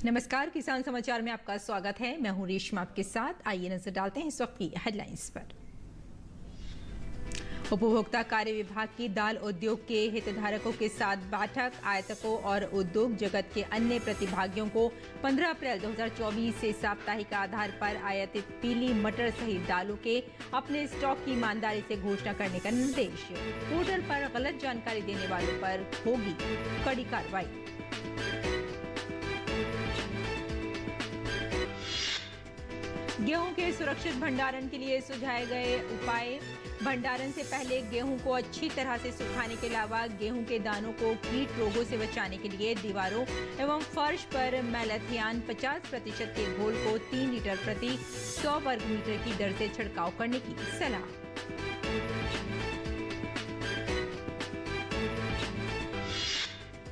नमस्कार, किसान समाचार में आपका स्वागत है। मैं हूं रेशमा आपके साथ। आइए नजर डालते हैं इस वक्त की हेडलाइंस पर। उपभोक्ता कार्य विभाग की दाल उद्योग के हितधारकों के साथ बैठक। आयातकों और उद्योग जगत के अन्य प्रतिभागियों को 15 अप्रैल 2024 से साप्ताहिक आधार पर आयातित पीली मटर सहित दालों के अपने स्टॉक की ईमानदारी से घोषणा करने का निर्देश। पोर्टल पर गलत जानकारी देने वालों पर होगी कड़ी कार्रवाई। गेहूं के सुरक्षित भंडारण के लिए सुझाए गए उपाय। भंडारण से पहले गेहूं को अच्छी तरह से सुखाने के अलावा गेहूं के दानों को कीट रोगों से बचाने के लिए दीवारों एवं फर्श पर मैलाथियान 50% के घोल को 3 लीटर प्रति 100 वर्ग मीटर की दर से छिड़काव करने की सलाह।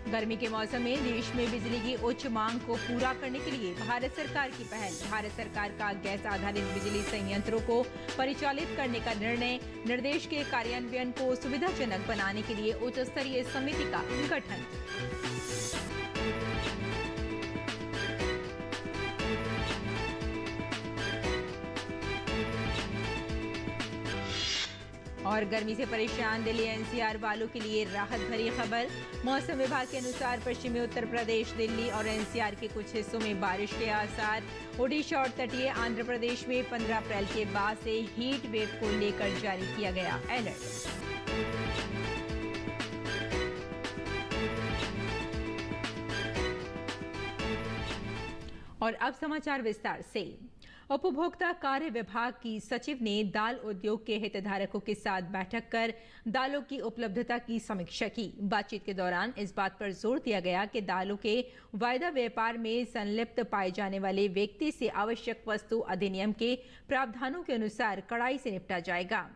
गर्मी के मौसम में देश में बिजली की उच्च मांग को पूरा करने के लिए भारत सरकार की पहल। भारत सरकार का गैस आधारित बिजली संयंत्रों को परिचालित करने का निर्णय। निर्देश के कार्यान्वयन को सुविधाजनक बनाने के लिए उच्च स्तरीय समिति का गठन। और गर्मी से परेशान दिल्ली एनसीआर वालों के लिए राहत भरी खबर। मौसम विभाग के अनुसार पश्चिमी उत्तर प्रदेश, दिल्ली और एनसीआर के कुछ हिस्सों में बारिश के आसार। ओडिशा और तटीय आंध्र प्रदेश में 15 अप्रैल के बाद से हीट वेव को लेकर जारी किया गया अलर्ट। और अब समाचार विस्तार से। उपभोक्ता कार्य विभाग की सचिव ने दाल उद्योग के हितधारकों के साथ बैठक कर दालों की उपलब्धता की समीक्षा की। बातचीत के दौरान इस बात पर जोर दिया गया कि दालों के वायदा व्यापार में संलिप्त पाए जाने वाले व्यक्ति से आवश्यक वस्तु अधिनियम के प्रावधानों के अनुसार कड़ाई से निपटा जाएगा।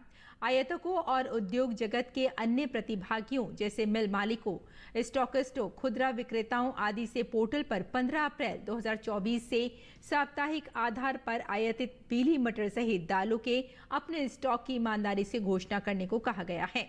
आयातकों और उद्योग जगत के अन्य प्रतिभागियों जैसे मिल मालिकों, स्टॉकिस्टों, खुदरा विक्रेताओं आदि से पोर्टल पर 15 अप्रैल 2024 से साप्ताहिक आधार पर आयातित पीली मटर सहित दालों के अपने स्टॉक की ईमानदारी से घोषणा करने को कहा गया है।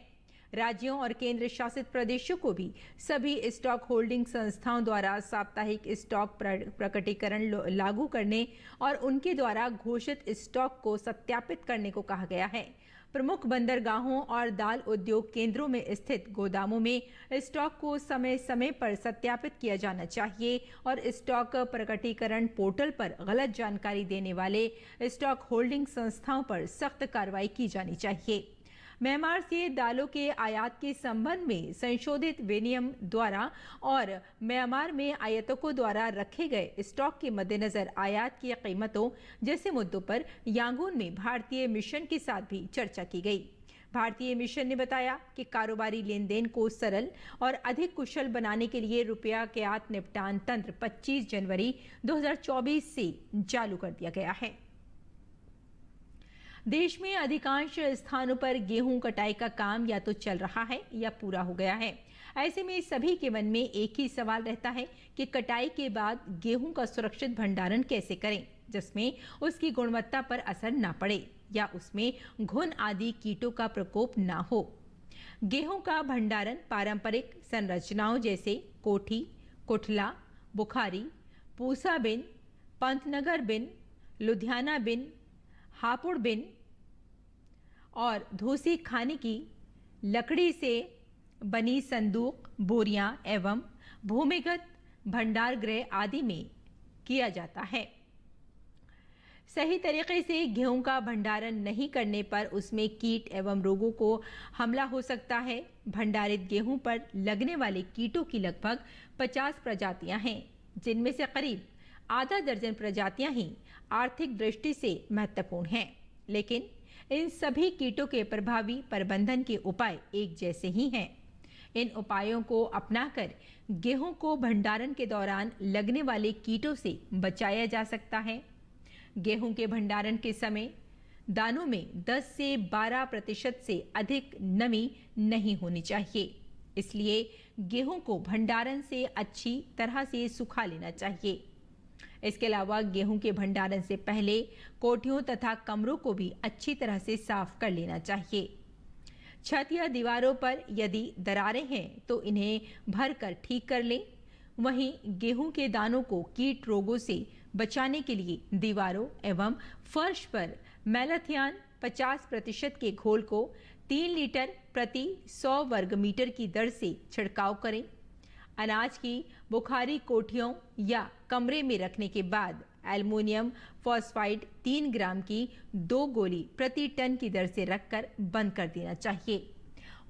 राज्यों और केंद्र शासित प्रदेशों को भी सभी स्टॉक होल्डिंग संस्थाओं द्वारा साप्ताहिक स्टॉक प्रकटीकरण लागू करने और उनके द्वारा घोषित स्टॉक को सत्यापित करने को कहा गया है। प्रमुख बंदरगाहों और दाल उद्योग केंद्रों में स्थित गोदामों में स्टॉक को समय समय पर सत्यापित किया जाना चाहिए और स्टॉक प्रकटीकरण पोर्टल पर गलत जानकारी देने वाले स्टॉक होल्डिंग संस्थाओं पर सख्त कार्रवाई की जानी चाहिए। म्यांमार से दालों के आयात के संबंध में संशोधित विनियम द्वारा और म्यांमार में आयातकों द्वारा रखे गए स्टॉक के मद्देनजर आयात की कीमतों जैसे मुद्दों पर यांगून में भारतीय मिशन के साथ भी चर्चा की गई। भारतीय मिशन ने बताया कि कारोबारी लेन देन को सरल और अधिक कुशल बनाने के लिए रुपया क्यात निपटान तंत्र 25 जनवरी 2024 से चालू कर दिया गया है। देश में अधिकांश स्थानों पर गेहूं कटाई का काम या तो चल रहा है या पूरा हो गया है। ऐसे में सभी के मन में एक ही सवाल रहता है कि कटाई के बाद गेहूं का सुरक्षित भंडारण कैसे करें जिसमें उसकी गुणवत्ता पर असर ना पड़े या उसमें घुन आदि कीटों का प्रकोप ना हो। गेहूं का भंडारण पारंपरिक संरचनाओं जैसे कोठी, कुठला, बुखारी, पूसा बिन, पंतनगर बिन, लुधियाना बिन, हापुड़ बिन और धूसी खाने की लकड़ी से बनी संदूक, बोरियां एवं भूमिगत भंडार गृह आदि में किया जाता है। सही तरीके से गेहूं का भंडारण नहीं करने पर उसमें कीट एवं रोगों को हमला हो सकता है। भंडारित गेहूं पर लगने वाले कीटों की लगभग 50 प्रजातियां हैं, जिनमें से करीब आधा दर्जन प्रजातियां ही आर्थिक दृष्टि से महत्वपूर्ण हैं। लेकिन इन सभी कीटों के प्रभावी प्रबंधन के उपाय एक जैसे ही हैं। इन उपायों को अपनाकर गेहूं को भंडारण के दौरान लगने वाले कीटों से बचाया जा सकता है। गेहूं के भंडारण के समय दानों में 10 से 12% से अधिक नमी नहीं होनी चाहिए। इसलिए गेहूं को भंडारण से अच्छी तरह से सुखा लेना चाहिए। इसके अलावा गेहूं के भंडारण से पहले कोठियों तथा कमरों को भी अच्छी तरह से साफ कर लेना चाहिए। छत या दीवारों पर यदि दरारें हैं तो इन्हें भरकर ठीक कर लें। वहीं गेहूं के दानों को कीट रोगों से बचाने के लिए दीवारों एवं फर्श पर मैलाथियन 50% के घोल को 3 लीटर प्रति 100 वर्ग मीटर की दर से छिड़काव करें। अनाज की बुखारी कोठियों या कमरे में रखने के बाद एल्युमिनियम फॉस्फाइड 3 ग्राम की 2 गोली प्रति टन की दर से रखकर बंद कर देना चाहिए।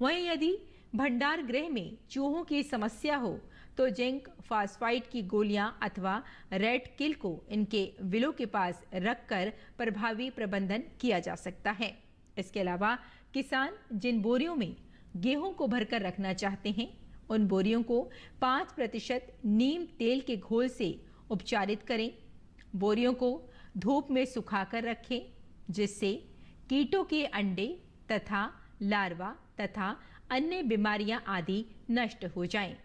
वहीं यदि भंडार गृह में चूहों की समस्या हो तो जिंक फॉस्फाइड की गोलियां अथवा रेड किल को इनके विलों के पास रखकर प्रभावी प्रबंधन किया जा सकता है। इसके अलावा किसान जिन बोरियों में गेहूं को भरकर रखना चाहते हैं उन बोरियों को 5% नीम तेल के घोल से उपचारित करें। बोरियों को धूप में सुखाकर रखें जिससे कीटों के अंडे तथा लार्वा तथा अन्य बीमारियां आदि नष्ट हो जाएं।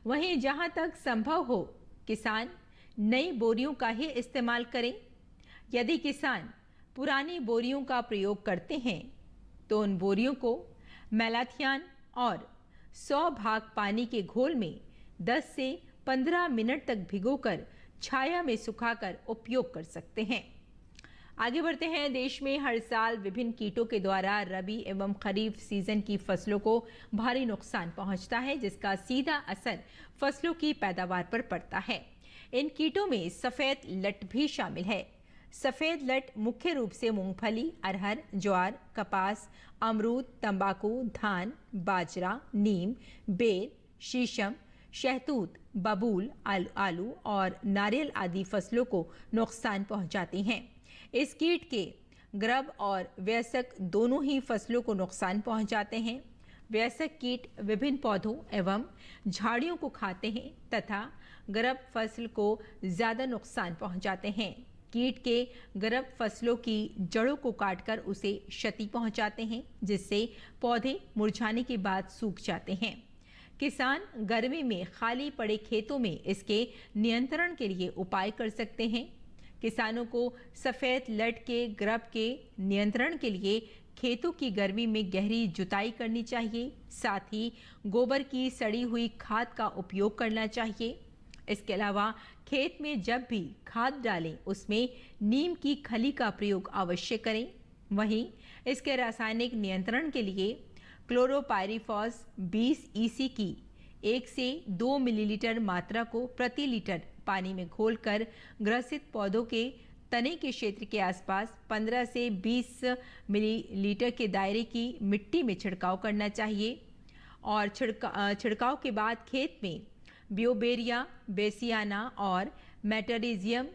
वहीं जहां तक संभव हो किसान नई बोरियों का ही इस्तेमाल करें। यदि किसान पुरानी बोरियों का प्रयोग करते हैं तो उन बोरियों को मैलाथियन और 100 भाग पानी के घोल में 10 से 15 मिनट तक भिगोकर छाया में सुखाकर उपयोग कर सकते हैं। आगे बढ़ते हैं। देश में हर साल विभिन्न कीटों के द्वारा रबी एवं खरीफ सीजन की फसलों को भारी नुकसान पहुंचता है जिसका सीधा असर फसलों की पैदावार पर पड़ता है। इन कीटों में सफेद लट भी शामिल है। सफेद लट मुख्य रूप से मूंगफली, अरहर, ज्वार, कपास, अमरूद, तंबाकू, धान, बाजरा, नीम, बेर, शीशम, शहतूत, बबूल, आलू और नारियल आदि फसलों को नुकसान पहुंचाती हैं। इस कीट के ग्रब और वयस्क दोनों ही फसलों को नुकसान पहुंचाते हैं। वयस्क कीट विभिन्न पौधों एवं झाड़ियों को खाते हैं तथा ग्रब फसल को ज्यादा नुकसान पहुंचाते हैं। कीट के ग्रब फसलों की जड़ों को काटकर उसे क्षति पहुंचाते हैं जिससे पौधे मुरझाने के बाद सूख जाते हैं। किसान गर्मी में खाली पड़े खेतों में इसके नियंत्रण के लिए उपाय कर सकते हैं। किसानों को सफेद लट के ग्रब के नियंत्रण के लिए खेतों की गर्मी में गहरी जुताई करनी चाहिए। साथ ही गोबर की सड़ी हुई खाद का उपयोग करना चाहिए। इसके अलावा खेत में जब भी खाद डालें उसमें नीम की खली का प्रयोग अवश्य करें। वहीं इसके रासायनिक नियंत्रण के लिए क्लोरोपाइरीफॉस 20 EC की 1 से 2 मिलीलीटर मात्रा को प्रति लीटर पानी में घोलकर ग्रसित पौधों के तने के क्षेत्र के आसपास 15 से 20 मिलीलीटर के दायरे की मिट्टी में छिड़काव करना चाहिए और छिड़काव के बाद खेत में ब्यूवेरिया बेसियाना और मेटरिजियम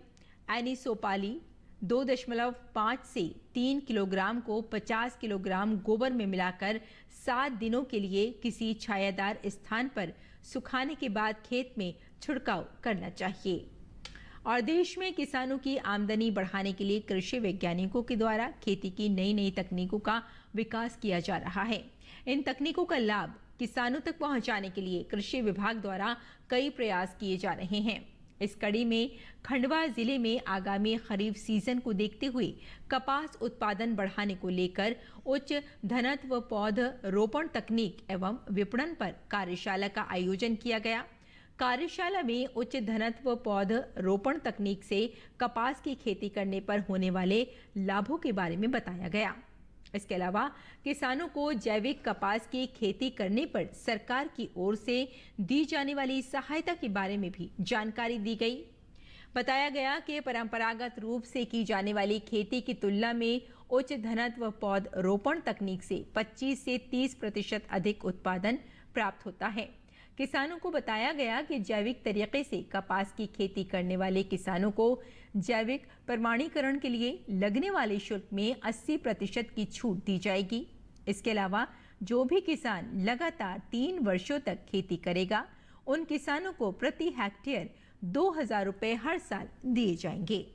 एनिसोपाली 2.5 से 3 किलोग्राम को 50 किलोग्राम गोबर में मिलाकर 7 दिनों के लिए किसी छायादार स्थान पर सुखाने के बाद खेत में छिड़काव करना चाहिए। और देश में किसानों की आमदनी बढ़ाने के लिए कृषि वैज्ञानिकों के द्वारा खेती की नई तकनीकों का विकास किया जा रहा है। इन तकनीकों का लाभ किसानों तक पहुंचाने के लिए कृषि विभाग द्वारा कई प्रयास किए जा रहे हैं। इस कड़ी में खंडवा जिले में आगामी खरीफ सीजन को देखते हुए कपास उत्पादन बढ़ाने को लेकर उच्च घनत्व पौध रोपण तकनीक एवं विपणन पर कार्यशाला का आयोजन किया गया। कार्यशाला में उच्च घनत्व पौध रोपण तकनीक से कपास की खेती करने पर होने वाले लाभों के बारे में बताया गया। इसके अलावा किसानों को जैविक कपास की खेती करने पर सरकार की ओर से दी जाने वाली सहायता के बारे में भी जानकारी दी गई। बताया गया कि परंपरागत रूप से की जाने वाली खेती की तुलना में उच्च घनत्व पौध रोपण तकनीक से 25 से 30% अधिक उत्पादन प्राप्त होता है। किसानों को बताया गया कि जैविक तरीके से कपास की खेती करने वाले किसानों को जैविक प्रमाणीकरण के लिए लगने वाले शुल्क में 80% की छूट दी जाएगी। इसके अलावा जो भी किसान लगातार 3 वर्षों तक खेती करेगा उन किसानों को प्रति हेक्टेयर 2000 रुपए हर साल दिए जाएंगे।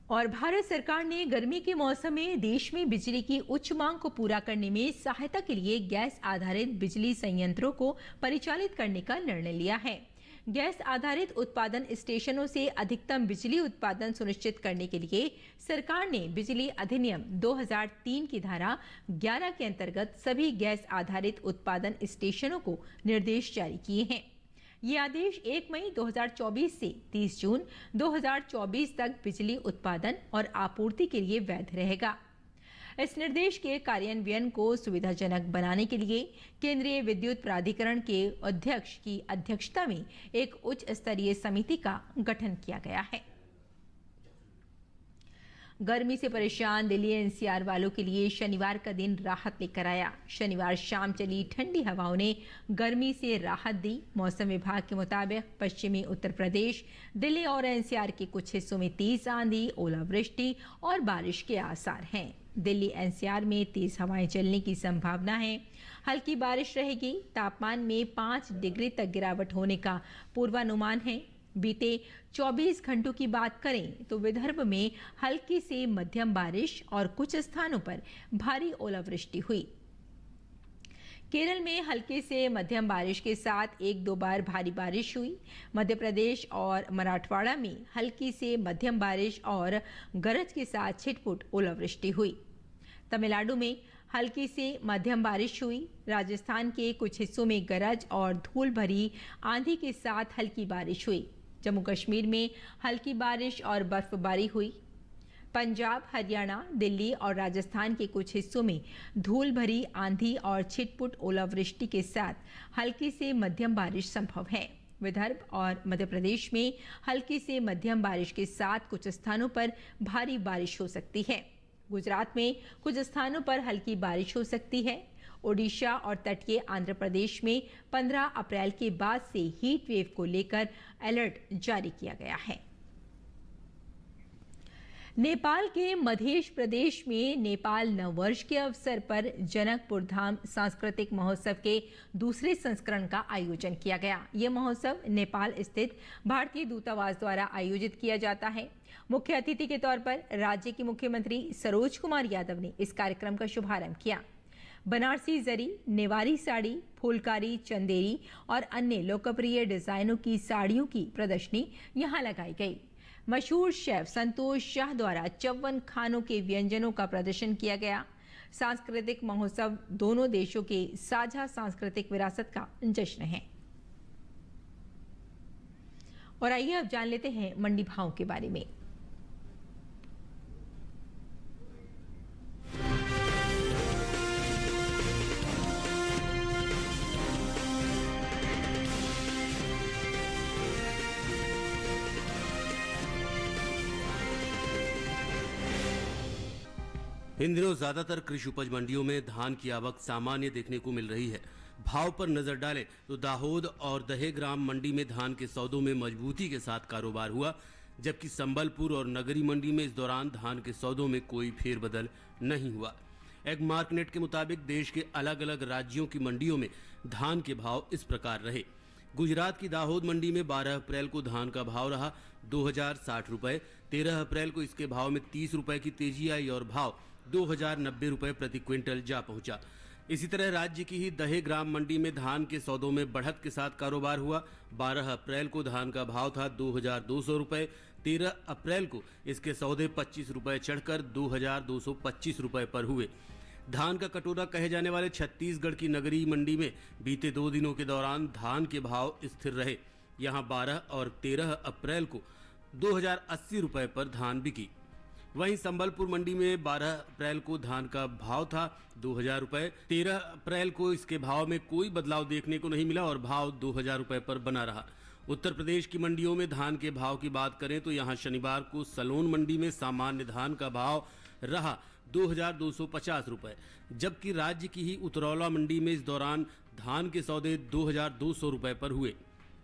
और भारत सरकार ने गर्मी के मौसम में देश में बिजली की उच्च मांग को पूरा करने में सहायता के लिए गैस आधारित बिजली संयंत्रों को परिचालित करने का निर्णय लिया है। गैस आधारित उत्पादन स्टेशनों से अधिकतम बिजली उत्पादन सुनिश्चित करने के लिए सरकार ने बिजली अधिनियम 2003 की धारा 11 के अंतर्गत सभी गैस आधारित उत्पादन स्टेशनों को निर्देश जारी किए हैं। ये आदेश 1 मई 2024 से 30 जून 2024 तक बिजली उत्पादन और आपूर्ति के लिए वैध रहेगा। इस निर्देश के कार्यान्वयन को सुविधाजनक बनाने के लिए केंद्रीय विद्युत प्राधिकरण के अध्यक्ष की अध्यक्षता में एक उच्च स्तरीय समिति का गठन किया गया है। गर्मी से परेशान दिल्ली एनसीआर वालों के लिए शनिवार का दिन राहत लेकर आया। शनिवार शाम चली ठंडी हवाओं ने गर्मी से राहत दी। मौसम विभाग के मुताबिक पश्चिमी उत्तर प्रदेश, दिल्ली और एनसीआर के कुछ हिस्सों में तेज आंधी, ओलावृष्टि और बारिश के आसार हैं। दिल्ली एनसीआर में तेज हवाएं चलने की संभावना है। हल्की बारिश रहेगी। तापमान में 5 डिग्री तक गिरावट होने का पूर्वानुमान है। बीते 24 घंटों की बात करें तो विदर्भ में हल्की से मध्यम बारिश और कुछ स्थानों पर भारी ओलावृष्टि हुई। केरल में हल्की से मध्यम बारिश के साथ 1-2 बार भारी बारिश हुई। मध्य प्रदेश और मराठवाड़ा में हल्की से मध्यम बारिश और गरज के साथ छिटपुट ओलावृष्टि हुई। तमिलनाडु में हल्की से मध्यम बारिश हुई। राजस्थान के कुछ हिस्सों में गरज और धूल भरी आंधी के साथ हल्की बारिश हुई। जम्मू कश्मीर में हल्की बारिश और बर्फबारी हुई। पंजाब, हरियाणा, दिल्ली और राजस्थान के कुछ हिस्सों में धूल भरी आंधी और छिटपुट ओलावृष्टि के साथ हल्की से मध्यम बारिश संभव है। विदर्भ और मध्य प्रदेश में हल्की से मध्यम बारिश के साथ कुछ स्थानों पर भारी बारिश हो सकती है। गुजरात में कुछ स्थानों पर हल्की बारिश हो सकती है। ओडिशा और तटीय आंध्र प्रदेश में 15 अप्रैल के बाद से हीट वेव को लेकर अलर्ट जारी किया गया है। नेपाल के मध्य प्रदेश में नेपाल नववर्ष के अवसर पर जनकपुर धाम सांस्कृतिक महोत्सव के दूसरे संस्करण का आयोजन किया गया। ये महोत्सव नेपाल स्थित भारतीय दूतावास द्वारा आयोजित किया जाता है। मुख्य अतिथि के तौर पर राज्य की मुख्यमंत्री सरोज कुमार यादव ने इस कार्यक्रम का शुभारंभ किया। बनारसी जरी, नेवारी साड़ी, फुलकारी, चंदेरी और अन्य लोकप्रिय डिजाइनों की साड़ियों की प्रदर्शनी यहां लगाई गई। मशहूर शेफ संतोष शाह द्वारा 54 खानों के व्यंजनों का प्रदर्शन किया गया। सांस्कृतिक महोत्सव दोनों देशों के साझा सांस्कृतिक विरासत का जश्न है। और आइए अब जान लेते हैं मंडी भाव के बारे में। इन दिनों ज्यादातर कृषि उपज मंडियों में धान की आवक सामान्य देखने को मिल रही है। भाव पर नजर डालें तो दाहोद और दहेग्राम मंडी में धान के सौदों में मजबूती के साथ कारोबार हुआ, जबकि संबलपुर और नगरी मंडी में इस दौरान धान के सौदों में कोई फेरबदल नहीं हुआ। एग मार्कनेट के मुताबिक देश के अलग अलग राज्यों की मंडियों में धान के भाव इस प्रकार रहे। गुजरात की दाहोद मंडी में 12 अप्रैल को धान का भाव रहा 2060 रुपए। 13 अप्रैल को इसके भाव में 30 रुपए की तेजी आई और भाव 2090 रुपए प्रति क्विंटल जा पहुंचा। इसी तरह राज्य की ही दहेग्राम मंडी में धान के सौदों में बढ़त के साथ कारोबार हुआ। 12 अप्रैल को धान का भाव था 2200 रुपए। 13 अप्रैल को इसके सौदे 25 रुपए चढ़कर 2225 रुपए पर हुए। धान का कटोरा कहे जाने वाले छत्तीसगढ़ की नगरी मंडी में बीते 2 दिनों के दौरान धान के भाव स्थिर रहे। यहां 12 और 13 अप्रैल को 2080 रुपए पर धान बिकी। वहीं संबलपुर मंडी में 12 अप्रैल को धान का भाव था 2000 रुपए। 13 अप्रैल को इसके भाव में कोई बदलाव देखने को नहीं मिला और भाव 2000 रुपए पर बना रहा। उत्तर प्रदेश की मंडियों में धान के भाव की बात करें तो यहां शनिवार को सलोन मंडी में सामान्य धान का भाव रहा 2250 रुपए, जबकि राज्य की ही उतरौला मंडी में इस दौरान धान के सौदे 2200 रुपए पर हुए।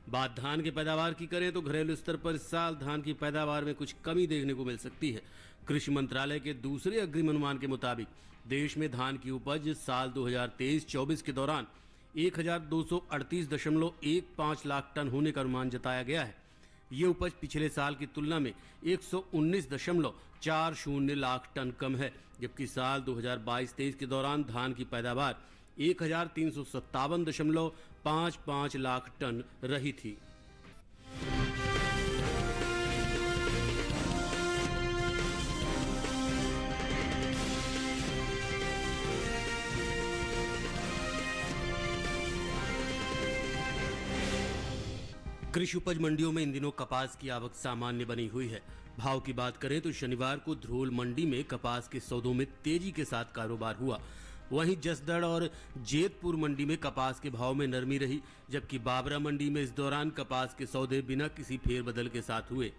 बात धान के पैदावार की करें तो घरेलू स्तर पर इस साल धान की पैदावार में कुछ कमी देखने को मिल सकती है। कृषि मंत्रालय के दूसरे अग्रिम अनुमान के मुताबिक देश में धान की उपज साल 2023-24 के दौरान 1238.15 लाख टन होने का अनुमान जताया गया है। ये उपज पिछले साल की तुलना में 119.40 लाख टन कम है, जबकि साल 2022-23 के दौरान धान की पैदावार 1357.55 लाख टन रही थी। कृषि उपज मंडियों में इन दिनों कपास की आवक सामान्य बनी हुई है। भाव की बात करें तो शनिवार को ध्रोल मंडी में कपास के सौदों में तेजी के साथ कारोबार हुआ। वहीं जसदड़ और जेतपुर मंडी में कपास के भाव में नरमी रही, जबकि बाबरा मंडी में इस दौरान कपास के सौदे बिना किसी फेरबदल के साथ हुए।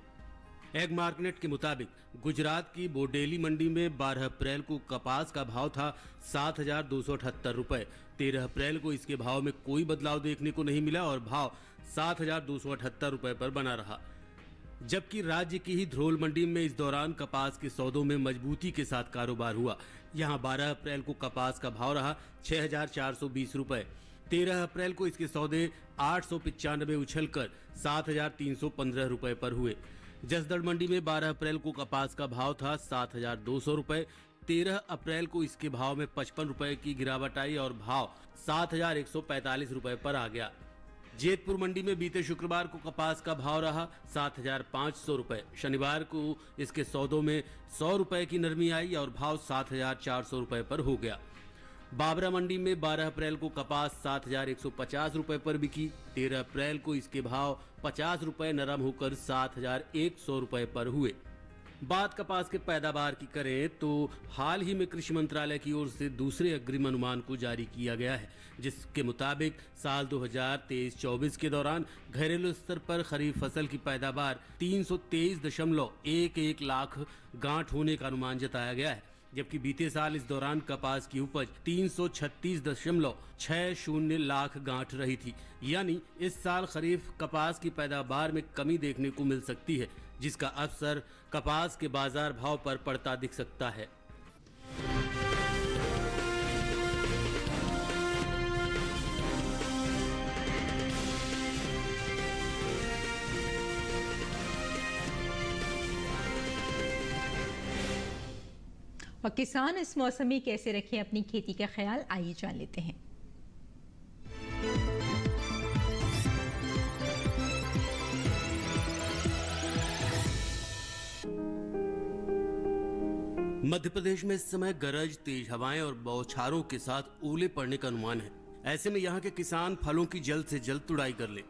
एग मार्केट के मुताबिक गुजरात की बोडेली मंडी में 12 अप्रैल को कपास का भाव था 7,278 रुपए। 13 अप्रैल को इसके भाव में कोई बदलाव देखने को नहीं मिला और भाव 7,278 रुपए पर बना रहा। जबकि राज्य की ही ध्रोल मंडी में इस दौरान कपास के सौदों में मजबूती के साथ कारोबार हुआ। यहां 12 अप्रैल को कपास का भाव रहा 6,420 रुपए। 13 अप्रैल को इसके सौदे 895 उछलकर 7,315 रुपए पर हुए। जसदड़ मंडी में 12 अप्रैल को कपास का भाव था 7,200 रुपए। 13 अप्रैल को इसके भाव में 55 रुपए की गिरावट आई और भाव 7,145 रुपए पर आ गया। जेतपुर मंडी में बीते शुक्रवार को कपास का भाव रहा 7,500 रुपए। शनिवार को इसके सौदों में 100 रुपए की नरमी आई और भाव 7,400 रुपए पर हो गया। बाबरा मंडी में 12 अप्रैल को कपास 7,150 रुपए पर बिकी। 13 अप्रैल को इसके भाव 50 रुपए नरम होकर 7,100 रुपए पर हुए। बात कपास के पैदावार की करें तो हाल ही में कृषि मंत्रालय की ओर से दूसरे अग्रिम अनुमान को जारी किया गया है, जिसके मुताबिक साल 2023-24 के दौरान घरेलू स्तर पर खरीफ फसल की पैदावार 323.11 लाख गांठ होने का अनुमान जताया गया है, जबकि बीते साल इस दौरान कपास की उपज 336.60 लाख गांठ रही थी। यानी इस साल खरीफ कपास की पैदावार में कमी देखने को मिल सकती है, जिसका असर कपास के बाजार भाव पर पड़ता दिख सकता है। और किसान इस मौसम में कैसे रखें अपनी खेती का ख्याल, आइए जान लेते हैं। मध्य प्रदेश में इस समय गरज, तेज हवाएं और बौछारों के साथ ओले पड़ने का अनुमान है। ऐसे में यहाँ के किसान फलों की जल्द से जल्द तुड़ाई कर लें।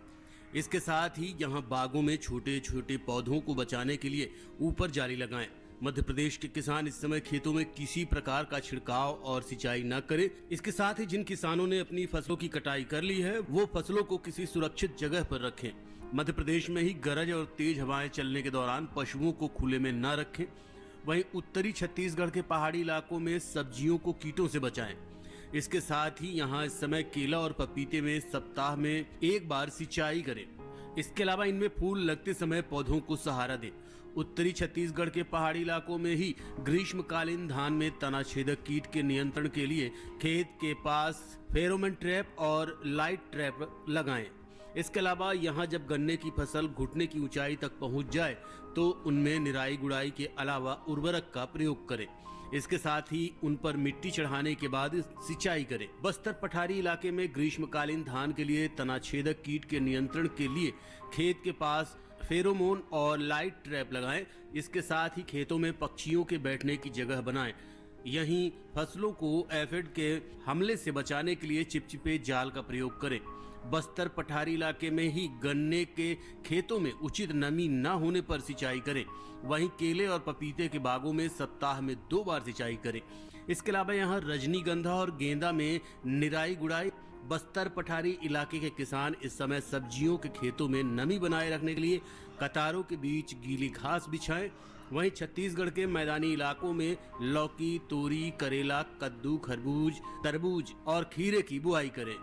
इसके साथ ही यहाँ बागों में छोटे छोटे पौधों को बचाने के लिए ऊपर जाली लगाएं। मध्य प्रदेश के किसान इस समय खेतों में किसी प्रकार का छिड़काव और सिंचाई न करें। इसके साथ ही जिन किसानों ने अपनी फसलों की कटाई कर ली है वो फसलों को किसी सुरक्षित जगह पर रखें। मध्य प्रदेश में ही गरज और तेज हवाएं चलने के दौरान पशुओं को खुले में न रखें। वहीं उत्तरी छत्तीसगढ़ के पहाड़ी इलाकों में सब्जियों को कीटों से बचाएं। इसके साथ ही यहाँ इस समय केला और पपीते में सप्ताह में एक बार सिंचाई करें। इसके अलावा इनमें फूल लगते समय पौधों को सहारा दें। उत्तरी छत्तीसगढ़ के पहाड़ी इलाकों में ही ग्रीष्मकालीन धान में तना छेदक कीट के नियंत्रण के लिए खेत के पास फेरोमोन ट्रैप और लाइट ट्रैप लगाएं। इसके अलावा यहाँ जब गन्ने की फसल घुटने की ऊंचाई तक पहुँच जाए तो उनमें निराई गुड़ाई के अलावा उर्वरक का प्रयोग करें। इसके साथ ही उन पर मिट्टी चढ़ाने के बाद सिंचाई करें। बस्तर पठारी इलाके में ग्रीष्मकालीन धान के लिए तना छेदक कीट के नियंत्रण के लिए खेत के पास फेरोमोन और लाइट ट्रैप लगाएं। इसके साथ ही खेतों में पक्षियों के बैठने की जगह बनाएं। यहीं फसलों को एफिड के हमले से बचाने के लिए चिपचिपे जाल का प्रयोग करें। बस्तर पठारी इलाके में ही गन्ने के खेतों में उचित नमी न होने पर सिंचाई करें। वहीं केले और पपीते के बागों में सप्ताह में 2 बार सिंचाई करें। इसके अलावा यहाँ रजनीगंधा और गेंदा में निराई गुड़ाई। बस्तर पठारी इलाके के किसान इस समय सब्जियों के खेतों में नमी बनाए रखने के लिए कतारों के बीच गीली घास बिछाएं। वहीं छत्तीसगढ़ के मैदानी इलाकों में लौकी, तोरी, करेला, कद्दू, खरबूज, तरबूज और खीरे की बुआई करें।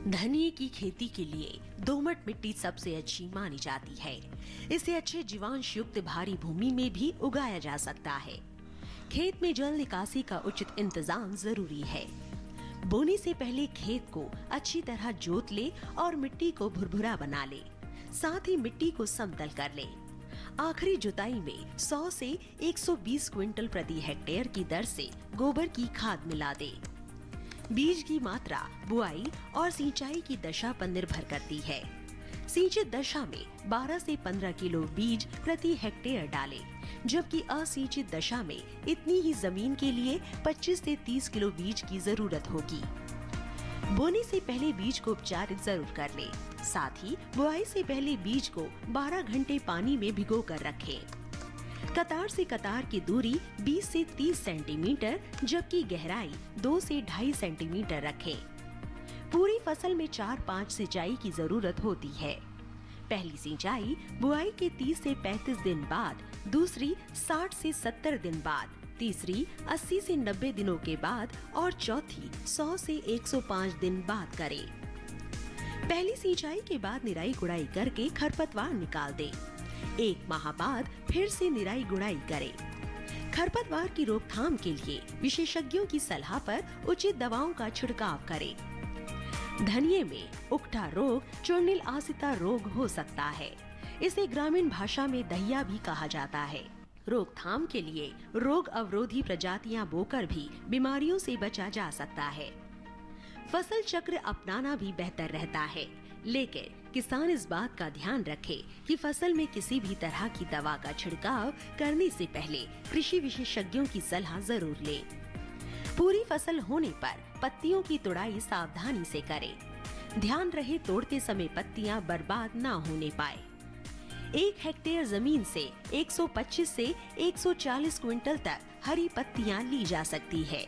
धनिये की खेती के लिए दोमट मिट्टी सबसे अच्छी मानी जाती है। इसे अच्छे जीवांश युक्त भारी भूमि में भी उगाया जा सकता है। खेत में जल निकासी का उचित इंतजाम जरूरी है। बोने से पहले खेत को अच्छी तरह जोत ले और मिट्टी को भुरभुरा बना ले। साथ ही मिट्टी को समतल कर ले। आखिरी जुताई में 100 से 120 क्विंटल प्रति हेक्टेयर की दर से गोबर की खाद मिला दे। बीज की मात्रा बुआई और सिंचाई की दशा पर निर्भर करती है। सिंचित दशा में 12 से 15 किलो बीज प्रति हेक्टेयर डालें, जबकि असिंचित दशा में इतनी ही जमीन के लिए 25 से 30 किलो बीज की जरूरत होगी। बोने से पहले बीज को उपचारित जरूर कर लें। साथ ही बुआई से पहले बीज को 12 घंटे पानी में भिगो कर रखें। कतार से कतार की दूरी 20 से 30 सेंटीमीटर जबकि गहराई 2 से 2.5 सेंटीमीटर रखें। पूरी फसल में 4-5 सिंचाई की जरूरत होती है। पहली सिंचाई बुआई के 30 से 35 दिन बाद, दूसरी 60 से 70 दिन बाद, तीसरी 80 से 90 दिनों के बाद और चौथी 100 से 105 दिन बाद करें। पहली सिंचाई के बाद निराई गुड़ाई करके खरपतवार निकाल दें। 1 माह बाद फिर से निराई गुड़ाई करें। खरपतवार की रोकथाम के लिए विशेषज्ञों की सलाह पर उचित दवाओं का छिड़काव करें। धनिये में उकठा रोग चूर्णिल आसिता रोग हो सकता है। इसे ग्रामीण भाषा में दहिया भी कहा जाता है। रोकथाम के लिए रोग अवरोधी प्रजातियां बोकर भी बीमारियों से बचा जा सकता है। फसल चक्र अपनाना भी बेहतर रहता है, लेकिन किसान इस बात का ध्यान रखे कि फसल में किसी भी तरह की दवा का छिड़काव करने से पहले कृषि विशेषज्ञों की सलाह जरूर लें। पूरी फसल होने पर पत्तियों की तुड़ाई सावधानी से करें। ध्यान रहे तोड़ते समय पत्तियां बर्बाद ना होने पाए। 1 हेक्टेयर जमीन से 125 से 140 क्विंटल तक हरी पत्तियां ली जा सकती है।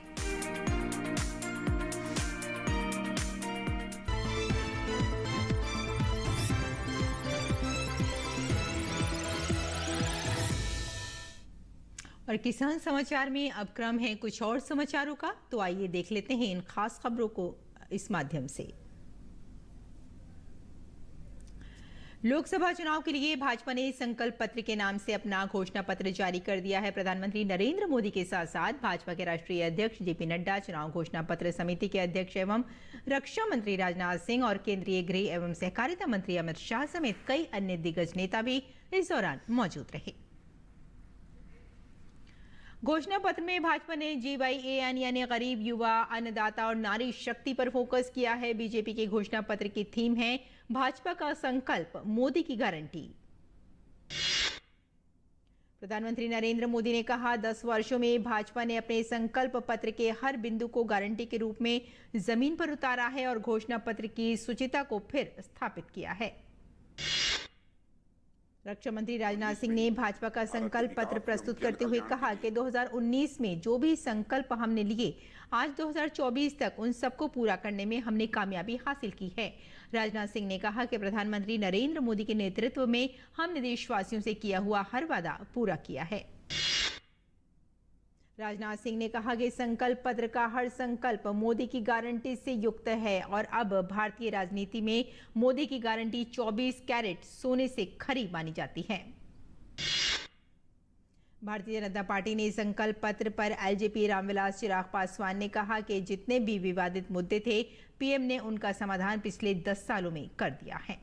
और किसान समाचार में अब क्रम है कुछ और समाचारों का, तो आइए देख लेते हैं इन खास खबरों को इस माध्यम से। लोकसभा चुनाव के लिए भाजपा ने संकल्प पत्र के नाम से अपना घोषणा पत्र जारी कर दिया है। प्रधानमंत्री नरेंद्र मोदी के साथ साथ भाजपा के राष्ट्रीय अध्यक्ष जेपी नड्डा, चुनाव घोषणा पत्र समिति के अध्यक्ष एवं रक्षा मंत्री राजनाथ सिंह और केंद्रीय गृह एवं सहकारिता मंत्री अमित शाह समेत कई अन्य दिग्गज नेता भी इस दौरान मौजूद रहे। घोषणा पत्र में भाजपा ने GYAN यानी गरीब, युवा, अन्नदाता और नारी शक्ति पर फोकस किया है। बीजेपी के घोषणा पत्र की थीम है भाजपा का संकल्प, मोदी की गारंटी। प्रधानमंत्री नरेंद्र मोदी ने कहा, 10 वर्षों में भाजपा ने अपने संकल्प पत्र के हर बिंदु को गारंटी के रूप में जमीन पर उतारा है और घोषणा पत्र की शुचिता को फिर स्थापित किया है। रक्षा मंत्री राजनाथ सिंह ने भाजपा का संकल्प पत्र प्रस्तुत करते हुए कहा कि 2019 में जो भी संकल्प हमने लिए, आज 2024 तक उन सबको पूरा करने में हमने कामयाबी हासिल की है। राजनाथ सिंह ने कहा कि प्रधानमंत्री नरेंद्र मोदी के नेतृत्व में हमने देशवासियों से किया हुआ हर वादा पूरा किया है। राजनाथ सिंह ने कहा कि संकल्प पत्र का हर संकल्प मोदी की गारंटी से युक्त है और अब भारतीय राजनीति में मोदी की गारंटी 24 कैरेट सोने से खरी मानी जाती है। भारतीय जनता पार्टी ने संकल्प पत्र पर एलजेपी रामविलास चिराग पासवान ने कहा कि जितने भी विवादित मुद्दे थे, पीएम ने उनका समाधान पिछले 10 सालों में कर दिया है।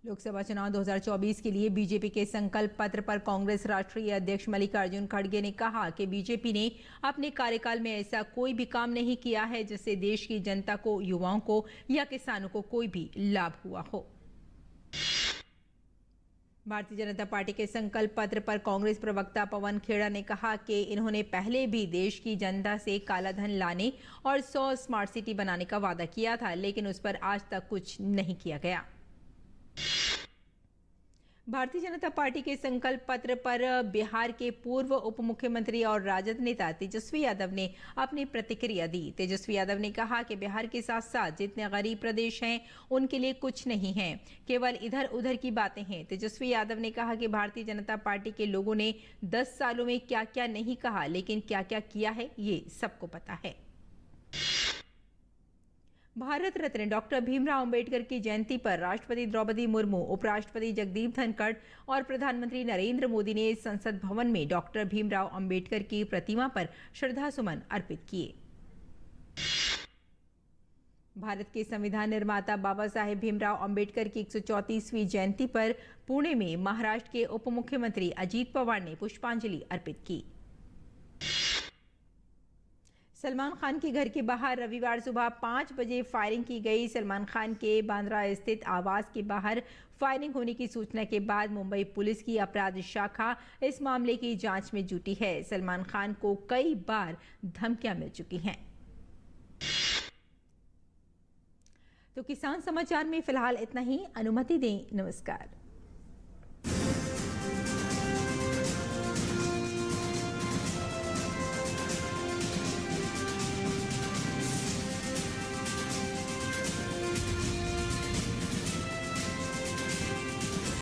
लोकसभा चुनाव 2024 के लिए बीजेपी के संकल्प पत्र पर कांग्रेस राष्ट्रीय अध्यक्ष मल्लिकार्जुन खड़गे ने कहा कि बीजेपी ने अपने कार्यकाल में ऐसा कोई भी काम नहीं किया है जिससे देश की जनता को, युवाओं को या किसानों को कोई भी लाभ हुआ हो। भारतीय जनता पार्टी के संकल्प पत्र पर कांग्रेस प्रवक्ता पवन खेड़ा ने कहा कि इन्होंने पहले भी देश की जनता से काला धन लाने और 100 स्मार्ट सिटी बनाने का वादा किया था, लेकिन उस पर आज तक कुछ नहीं किया गया। भारतीय जनता पार्टी के संकल्प पत्र पर बिहार के पूर्व उप मुख्यमंत्री और राजद नेता तेजस्वी यादव ने अपनी प्रतिक्रिया दी। तेजस्वी यादव ने कहा कि बिहार के साथ साथ जितने गरीब प्रदेश हैं उनके लिए कुछ नहीं है, केवल इधर उधर की बातें हैं। तेजस्वी यादव ने कहा कि भारतीय जनता पार्टी के लोगों ने 10 सालों में क्या क्या नहीं कहा, लेकिन क्या क्या किया है ये सबको पता है। भारत रत्न डॉक्टर भीमराव अंबेडकर की जयंती पर राष्ट्रपति द्रौपदी मुर्मू, उपराष्ट्रपति जगदीप धनखड़ और प्रधानमंत्री नरेंद्र मोदी ने संसद भवन में डॉक्टर भीमराव अंबेडकर की प्रतिमा पर श्रद्धासुमन अर्पित किए। भारत के संविधान निर्माता बाबा साहेब भीमराव अंबेडकर की 134वीं जयंती पर पुणे में महाराष्ट्र के उप मुख्यमंत्री अजीत पवार ने पुष्पांजलि अर्पित की। सलमान खान के घर के बाहर रविवार सुबह 5 बजे फायरिंग की गई। सलमान खान के बांद्रा स्थित आवास के बाहर फायरिंग होने की सूचना के बाद मुंबई पुलिस की अपराध शाखा इस मामले की जांच में जुटी है। सलमान खान को कई बार धमकियां मिल चुकी हैं। तो किसान समाचार में फिलहाल इतना ही। अनुमति दें। नमस्कार।